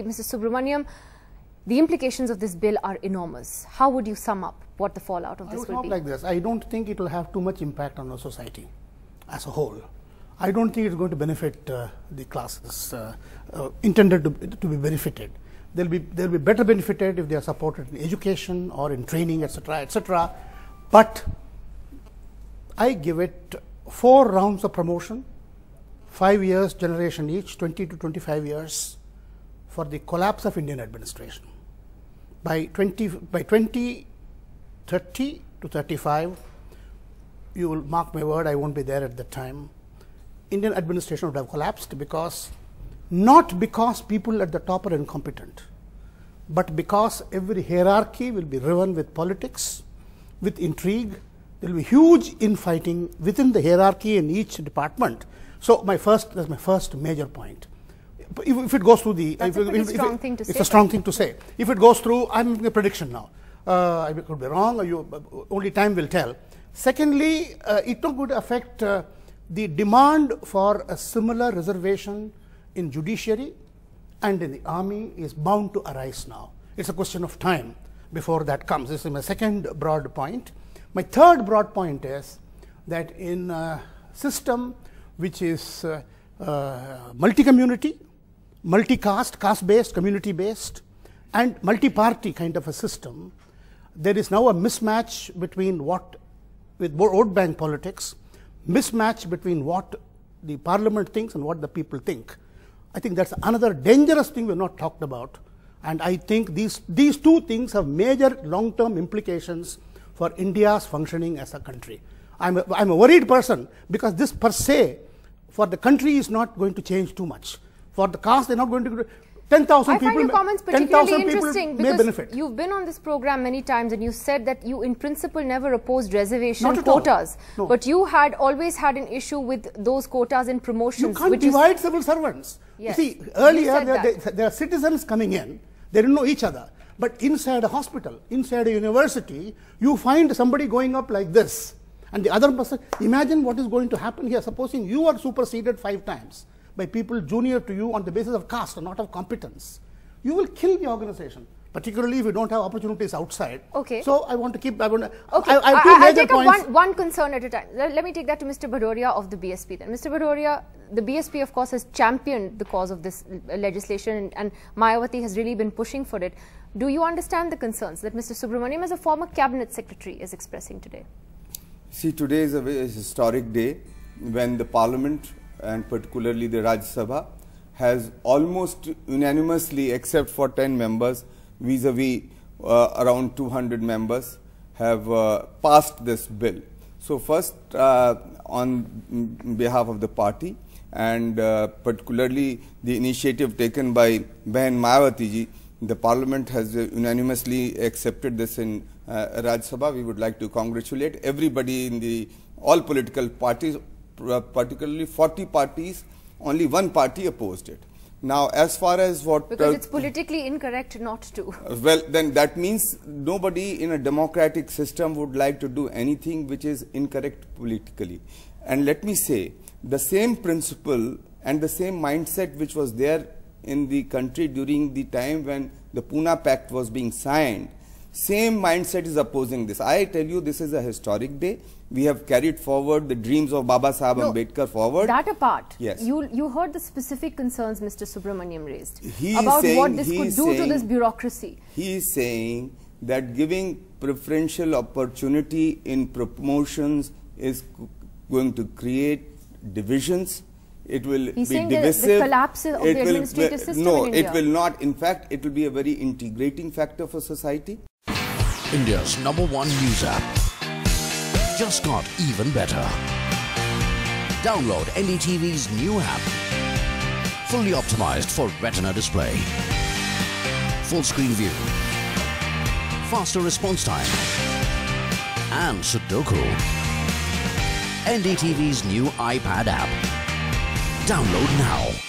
Mr. Subramaniam, the implications of this bill are enormous. How would you sum up what the fallout of this will be? Like this. I don't think it will have too much impact on our society as a whole. I don't think it's going to benefit the classes intended to be benefited. They'll be better benefited if they are supported in education or in training, etc., etc. But I give it 4 rounds of promotion, 5 years generation each, 20 to 25 years for the collapse of Indian administration. By 2030 to 35, you will mark my word, I won't be there at the time. Indian administration would have collapsed not because people at the top are incompetent, but because every hierarchy will be riven with politics, with intrigue. There will be huge infighting within the hierarchy in each department. So that's my first major point. If it goes through That's a pretty strong thing to say. It's a strong thing to say. If it goes through, I'm making a prediction now. I could be wrong, or only time will tell. Secondly, it would affect the demand for a similar reservation in judiciary and in the army is bound to arise now. It's a question of time before that comes. This is my second broad point. My third broad point is that in a system which is multi-community, multi-caste, caste-based, community-based, and multi-party kind of a system, there is now a mismatch between with vote bank politics, mismatch between what the parliament thinks and what the people think. I think that's another dangerous thing we have not talked about. And I think these two things have major long-term implications for India's functioning as a country. I'm a worried person because this per se for the country is not going to change too much. For the caste, they're not going to 10,000 people. I find your comments particularly interesting because benefit. You've been on this program many times and you said that you in principle never opposed reservation quotas. No. But you had always had an issue with those quotas and promotions. You can't divide civil servants. Yes, you see, earlier there are citizens coming in, they didn't know each other. But inside a hospital, inside a university, you find somebody going up like this. And the other person, imagine what is going to happen here. Supposing you are superseded 5 times by people junior to you on the basis of caste and not of competence. You will kill the organization, particularly if you don't have opportunities outside. Okay. So I want to keep, I'll take one concern at a time. Let me take that to Mr. Bhadoria of the BSP then. Mr. Bhadoria, the BSP of course has championed the cause of this legislation and Mayawati has really been pushing for it. Do you understand the concerns that Mr. Subramaniam as a former cabinet secretary is expressing today? See, today is a very historic day when the parliament and particularly the Rajya Sabha has almost unanimously, except for 10 members, vis-a-vis around 200 members, have passed this bill. So first, on behalf of the party and particularly the initiative taken by Bahan Mayawati ji, the parliament has unanimously accepted this in Rajya Sabha. We would like to congratulate everybody in all political parties, particularly 40 parties, only one party opposed it. Now, as far as what... Because it's politically incorrect not to. Well, then that means nobody in a democratic system would like to do anything which is incorrect politically. And let me say, the same principle and the same mindset which was there in the country during the time when the Pune Pact was being signed, same mindset is opposing this. I tell you, this is a historic day. We have carried forward the dreams of Baba Sahib Ambedkar forward. That apart, yes. You heard the specific concerns Mr. Subramaniam raised about what this could do to this bureaucracy. He is saying that giving preferential opportunity in promotions is going to create divisions. It will be divisive. The collapse of the administrative system No, in India. it will not. In fact, it will be a very integrating factor for society. India's #1 news app just got even better. Download NDTV's new app. Fully optimized for retina display. Full screen view. Faster response time. And Sudoku. NDTV's new iPad app. Download now.